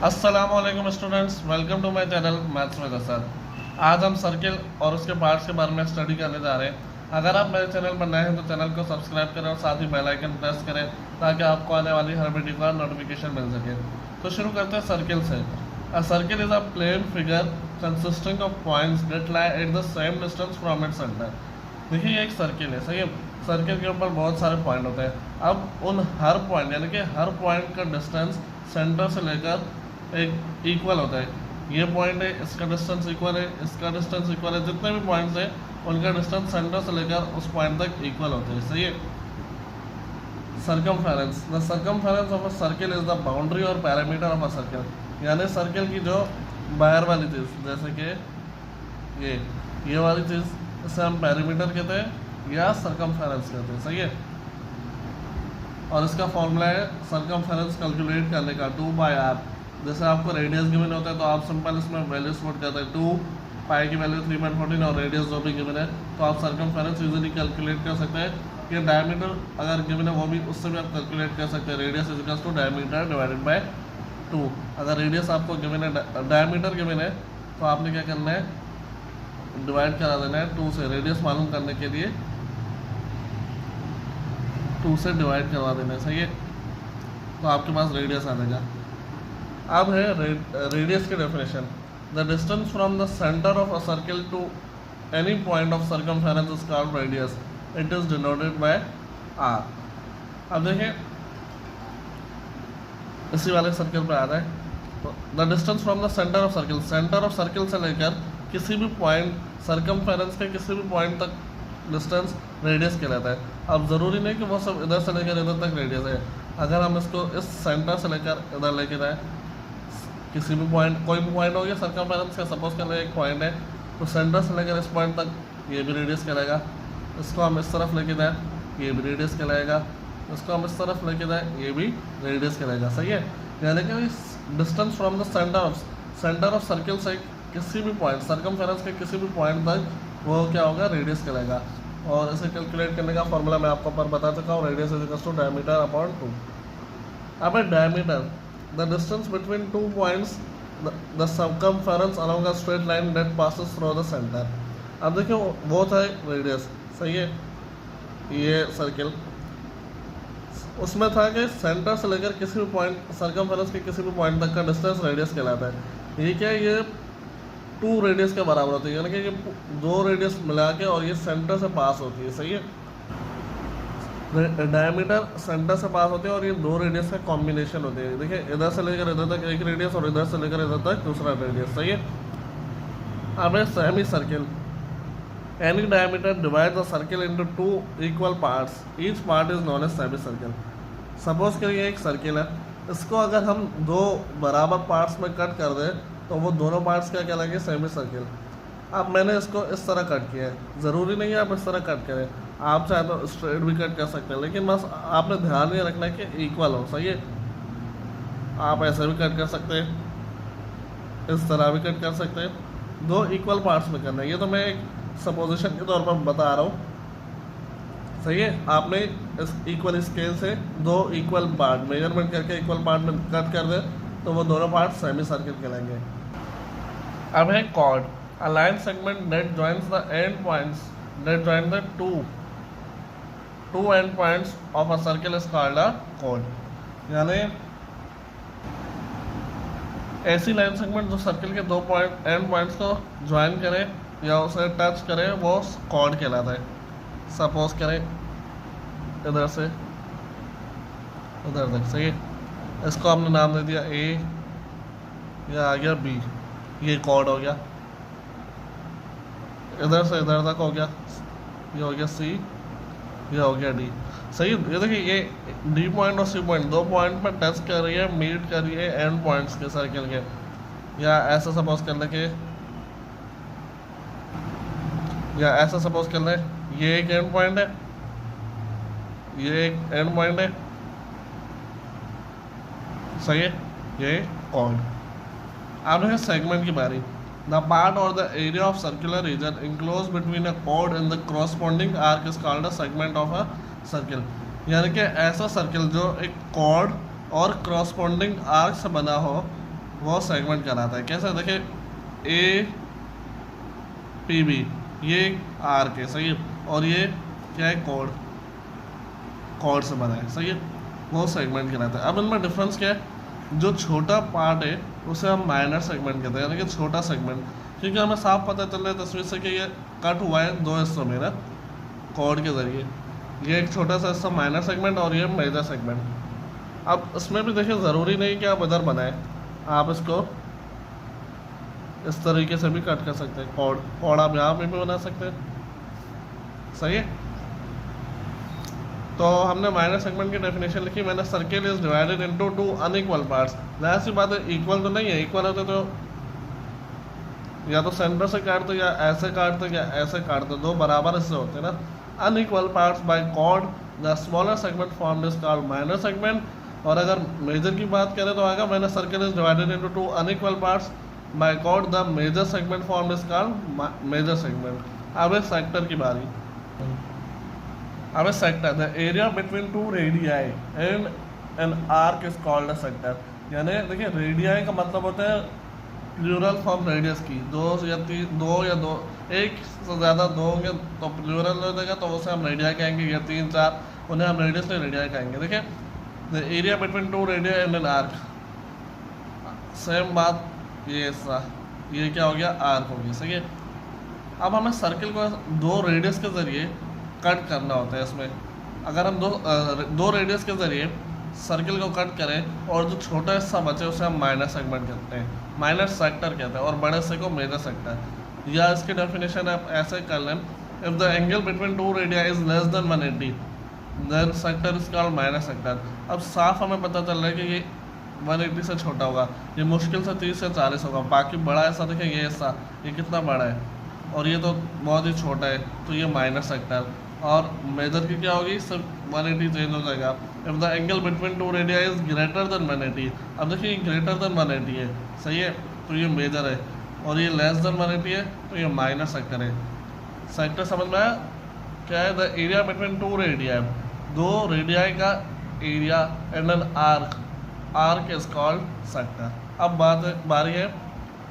अस्सलामुअलैकुम students, welcome to my channel maths with Asad. आज हम सर्किल और उसके पार्ट्स के बारे में स्टडी करने जा रहे हैं। अगर आप मेरे चैनल पर नए हैं तो चैनल को सब्सक्राइब करें और साथ ही बेल आइकन प्रेस करें ताकि आपको आने वाली हर वीडियो का नोटिफिकेशन मिल सके। तो शुरू करते हैं सर्किल से। A circle is a plane figure consisting of points that lie at the same distance from its centre. देखिए ये एक सर्किल है, सही है। सर्किल के ऊपर बहुत सारे पॉइंट होते हैं। अब उन हर पॉइंट यानी कि हर पॉइंट का डिस्टेंस सेंटर से लेकर एक इक्वल होता है। ये पॉइंट है, इसका डिस्टेंस इक्वल है, इसका डिस्टेंस इक्वल है। जितने भी पॉइंट्स हैं उनका डिस्टेंस सेंटर से लेकर उस पॉइंट तक इक्वल होते हैं, सही है। Circumference, the circumference of a circle is the boundary और पैरामीटर ऑफ अ सर्किल। यानी सर्किल की जो बाहर वाली चीज़, जैसे कि ये वाली चीज़, इसे हम पैरामीटर कहते हैं या सर्कमफेरेंस कहते हैं, सही है। और इसका फॉर्मूला है सर्कमफेरेंस कैलकुलेट करने का 2/r। जैसे आपको रेडियस गिवन होता है तो आप सिंपल इसमें वैल्यूज पुट करते हैं, 2 पाई की वैल्यू 3.14 और रेडियस जो भी गिवन है तो आप सर्कमफेरेंस यूजली कैलकुलेट कर सकते हैं। ये डायमीटर अगर गिवन है वो भी उससे भी आप कैलकुलेट कर सकते हैं। Radius is equals to diameter divided by 2। अगर रेडियस आपको गिवन है, डायमीटर गिवन है तो आपने क्या करना है, डिवाइड करा देना है 2 से। रेडियस मालूम करने के लिए 2 से डिवाइड करवा देना है, सही है। तो आपके पास रेडियस आ जाएगा। अब है रेडियस की definition. The distance from the centre of a circle to any point of circumference is called radius. It is denoted by R. अब देखिए इसी वाले सर्किल पे आ रहा है। The distance from the centre of circle, centre of circle से लेकर किसी भी पॉइंट सर्कमफेरेंस के किसी भी पॉइंट तक डिस्टेंस रेडियस कहलाता है। अब ज़रूरी नहीं कि वो सब इधर से लेकर इधर तक रेडियस है। अगर हम इसको इस सेंटर से लेकर इधर लेके जाएँ, किसी भी पॉइंट, कोई भी पॉइंट हो गया सर्कमफेरेंस का, सपोज कर ले एक पॉइंट है तो सेंटर से लेकर इस पॉइंट तक ये भी रेडियस कहलाएगा। इसको हम इस तरफ लेके जाएँ, ये भी रेडियस कहलाएगा। इसको हम इस तरफ लेके जाएँ, ये भी रेडियस कहलाएगा, सही है। यानी कि distance from the centre of circle से किसी भी पॉइंट सर्कमफेरेंस के किसी भी पॉइंट तक वो क्या होगा, रेडियस कहलाएगा। और इसे कैलकुलेट करने का फॉर्मूला मैं आपको पर बता चुका हूँ, radius is equals to diameter upon 2। अब है diameter, the distance between 2 points, the circumference along a straight line that passes through the center। अब देखिए वो था रेडियस, सही है। ये सर्किल उसमें था कि सेंटर से लेकर किसी भी पॉइंट सर्कमफेरेंस के किसी भी पॉइंट तक का डिस्टेंस रेडियस कहलाता है। ये क्या है, ये 2 रेडियस के बराबर होती है, यानी कि ये 2 रेडियस मिला के और ये सेंटर से पास होती है, सही है। डायमीटर सेंटर से पास होते हैं और ये 2 रेडियस का कॉम्बिनेशन होते हैं। देखिए इधर से लेकर इधर तक एक रेडियस और इधर से लेकर इधर तक दूसरा रेडियस, सही है। अब है semi circle. Any diameter divide the circle into 2 equal parts, each part is known as semi circle. Suppose करिए एक सर्किल है, इसको अगर हम 2 बराबर पार्ट्स में कट कर दें तो वो दोनों पार्ट्स क्या कहलाएंगे, सेमी सर्किल। अब मैंने इसको इस तरह कट किया है, ज़रूरी नहीं है आप इस तरह कट करें, आप चाहे तो स्ट्रेट भी कट कर सकते हैं, लेकिन बस आपने ध्यान ये रखना है कि इक्वल हो, सही है। आप ऐसे भी कट कर सकते हैं, इस तरह भी कट कर सकते हैं, 2 इक्वल पार्ट्स में करना है। ये तो मैं एक सपोजिशन के तौर पर बता रहा हूँ, सही है। आपने इस इक्वल स्केल से 2 इक्वल पार्ट मेजरमेंट करके इक्वल पार्ट में कट कर दें तो वो दोनों पार्ट सेमी सर्किल कहलाएंगे। अब है cord, a line segment that joins the end points that join the two end points of a circle is called a chord। यानी ऐसी लाइन सेगमेंट जो सर्किल के 2 एंड पॉइंट्स को ज्वाइन करे या उसे टच करे वो कॉर्ड कहलाता है। सपोज करें इधर से उधर तक, सही है। इसको हमने नाम दे दिया ए, या आ गया बी, ये कॉर्ड हो गया। इधर से इधर तक हो गया, ये हो गया सी, ये हो गया डी, सही। ये देखिए ये डी पॉइंट और सी पॉइंट 2 पॉइंट पर टच कर रही है, मीट कर रही है एंड पॉइंट्स के सर्किल के। या ऐसा सपोज कर ले कि, या ऐसा सपोज कर ले ये एक एंड पॉइंट है, ये एक एंड पॉइंट है, सही है। ये कॉर्ड। अब है सेगमेंट की बारी। The part or the area of circular region enclosed between a chord and the corresponding arc is called a segment of a circle। यानी कि ऐसा सर्किल जो एक chord और corresponding arc से बना हो वो सेगमेंट कहलाता है। कैसे देखिए, ए पी बी ये आर्क है, सही है, और ये क्या है, कॉर्ड से बना है, सही है, वो सेगमेंट कहलाता है। अब इनमें डिफरेंस क्या है, जो छोटा पार्ट है उसे हम माइनर सेगमेंट कहते हैं, यानी कि छोटा सेगमेंट, क्योंकि हमें साफ पता चल रहा है तस्वीर से कि ये कट हुआ है दो हिस्सों में ना, कॉर्ड के ज़रिए। ये एक छोटा सा हिस्सा माइनर सेगमेंट और ये मेजर सेगमेंट। अब इसमें भी देखिए, ज़रूरी नहीं कि आप इधर बनाएं, आप इसको इस तरीके से भी कट कर सकते हैं, कॉर्ड आप यहाँ पे भी बना सकते हैं, सही है। तो हमने माइनर सेगमेंट की डेफिनेशन लिखी, मैंने circle is divided into two unequal parts. जाहिर सी बात है, इक्वल तो नहीं है, इक्वल होते तो या तो सेंटर से काटते या ऐसे काटते या ऐसे काटते, दो बराबर हिस्से होते हैं ना। Unequal parts by chord, the smaller segment formed is called minor segment. और अगर मेजर की बात करें तो आएगा, मैंने circle is divided into two unequal parts by chord, the major segment formed is called major segment. अब एक सेक्टर की बारी। अब sector, the area between two radii and an arc is called a sector. यानी देखिए, radii का मतलब होता है प्लूरल फॉर्म रेडियस की, दो या एक से ज़्यादा दो होंगे तो प्लूरल हो जाएगा, तो उसे हम रेडियाई कहेंगे, या 3 4 उन्हें हम रेडियस नहीं रेडियाई कहेंगे। देखिए, the area between two radii and an arc, same बात, ये क्या हो गया, आर्क हो गया, सही है। अब हमें सर्किल को दो रेडियस के ज़रिए कट करना होता है। इसमें अगर हम दो रेडियस के ज़रिए सर्किल को कट करें और जो छोटा हिस्सा बचे उसे हम माइनर सेगमेंट कहते हैं, माइनर सेक्टर कहते हैं, और बड़े हिस्से को मेजर सेक्टर। या इसकी डेफिनेशन आप ऐसे कर लें, if the angle between two radii is less than 180 then sector is called minor sector. अब साफ हमें पता चल रहा है कि ये 180 से छोटा होगा, ये मुश्किल से 30 से 40 होगा। बाकी बड़ा हिस्सा देखिए, ये हिस्सा ये कितना बड़ा है, और ये तो बहुत ही छोटा है, तो ये माइनर सेक्टर। और मेजर की क्या होगी, सब 180 चेंज हो जाएगा। If the angle between two radii is greater than 180, अब देखिए ग्रेटर देन 180 है, सही है, तो ये मेजर है, और ये लेस देन 180 है, तो ये माइनर सेक्टर है। सेक्टर समझ में आया क्या है, the area between two radii, दो रेडियाई का area and an arc is called sector. अब बारी है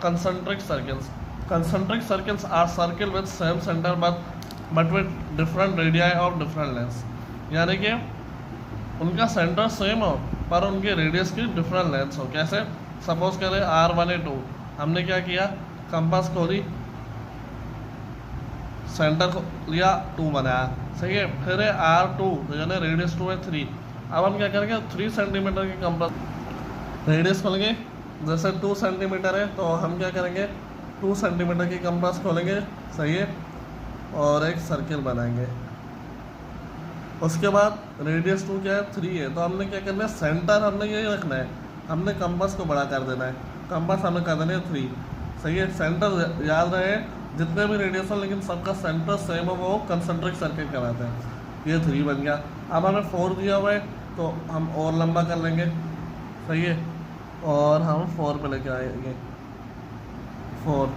concentric circles. Concentric circles are circle with same centre but with different radii of different lengths, यानी कि उनका सेंटर सेम हो पर उनके रेडियस की डिफरेंट लेंथ्स हो। कैसे, सपोज करें R1 A2, हमने क्या किया, कंपास खोली, सेंटर को लिया, 2 बनाया, सही है। फिर है R2 यानी रेडियस 2 है 3। अब हम क्या करेंगे, 3 सेंटीमीटर की कंपास रेडियस खोलेंगे, जैसे 2 सेंटीमीटर है तो हम क्या करेंगे, 2 सेंटीमीटर की कंपास खोलेंगे, सही है, और एक सर्किल बनाएंगे। उसके बाद रेडियस 2 क्या है, 3 है, तो हमने क्या करना है, सेंटर हमने यही रखना है, हमने कंपास को बड़ा कर देना है, कंपास हमें कर देना है 3, सही है। सेंटर याद रहे, जितने भी रेडियस हो लेकिन सबका सेंटर सेम हो, वो कंसेंट्रिक सर्किल कहलाते हैं। ये 3 बन गया। अब हमें 4 दिया हुआ है तो हम और लंबा कर लेंगे, सही है, और हम 4 पे लेके आएंगे 4।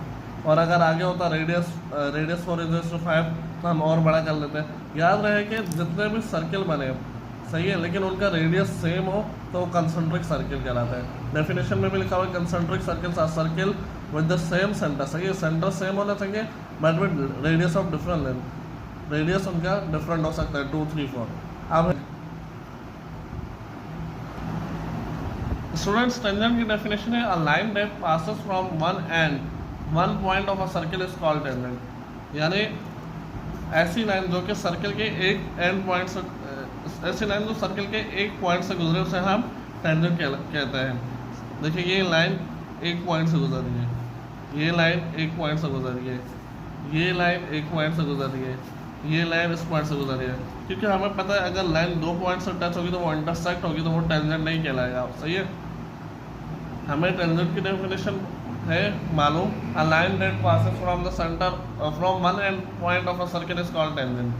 और अगर आगे होता रेडियस 4 इज 5 तो हम और बड़ा कर लेते हैं। याद रहे कि जितने भी सर्किल बने, सही है, लेकिन उनका रेडियस सेम हो तो वो कंसेंट्रिक सर्किल कहलाता है। डेफिनेशन में भी लिखा हुआ है, concentric circles are circle with the same centre, सही है, सेंटर सेम होना चाहिए but with radius of different length, radius उनका डिफरेंट हो सकता है, 2 3 4। अब स्टूडेंट्स, टेंजेंट की डेफिनेशन है, अ line that passes from one point of a circle is called tangent. यानी ऐसी लाइन जो कि सर्किल के एक एंड पॉइंट से, ऐसी लाइन जो सर्किल के एक पॉइंट से गुजरे उसे हम टेंजेंट कहते हैं। देखिए, ये लाइन एक पॉइंट से गुजर रही है, ये लाइन एक पॉइंट से गुजर रही है, ये लाइन एक पॉइंट से गुजर रही है, ये लाइन इस पॉइंट से गुजर रही है, क्योंकि हमें पता है अगर लाइन 2 पॉइंट से टच होगी तो वो इंटरसेक्ट होगी, तो वो टेंजेंट नहीं कहलाएगा, सही है। हमें टेंजेंट की डेफिनेशन है मालूम, अ line that passes from the centre from one and point of a circle is called tangent.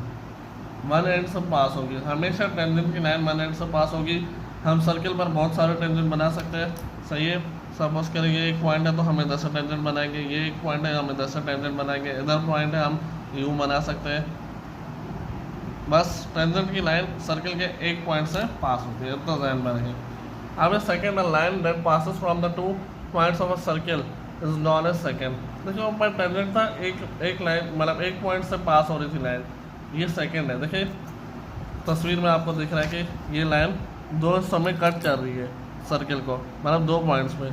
One and से पास होगी, हमेशा टेंजेंट की लाइन वन एंड से पास होगी। हम सर्किल पर बहुत सारे टेंजेंट बना सकते हैं, सही है। सपोज करें ये एक पॉइंट है तो हम इधर से टेंजेंट बनाएंगे, ये एक पॉइंट है हम इधर से टेंजेंट बनाएंगे, इधर पॉइंट है हम यूँ बना सकते हैं। बस टेंजेंट की लाइन सर्किल के एक पॉइंट से पास होती है, तो ध्यान में रखें। अब second, a line that passes from the two points of a circle is known as secant. देखिए ऊपर टेंजेंट था, एक लाइन मतलब एक पॉइंट से पास हो रही थी लाइन, ये सेकेंड है। देखिए तस्वीर में आपको दिख रहा है कि ये लाइन दो समय कट कर रही है सर्किल को, मतलब 2 पॉइंट्स पे,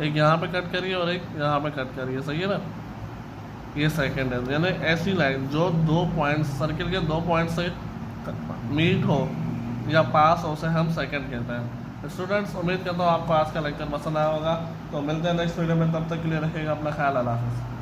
एक यहाँ पे कट करी है और एक यहाँ पे कट करी है, सही है ना, ये सेकंड है। यानी ऐसी लाइन जो 2 पॉइंट्स सर्किल के 2 पॉइंट से मीट हो या पास हो, उसे हम सेकंड कहते हैं। स्टूडेंट्स उम्मीद करता हूँ आपको आज का लेक्चर पसंद आया होगा, तो मिलते हैं नेक्स्ट वीडियो में, तब तक के लिए रखिएगा अपना ख्याल। अल्लाह हाफ़िज़।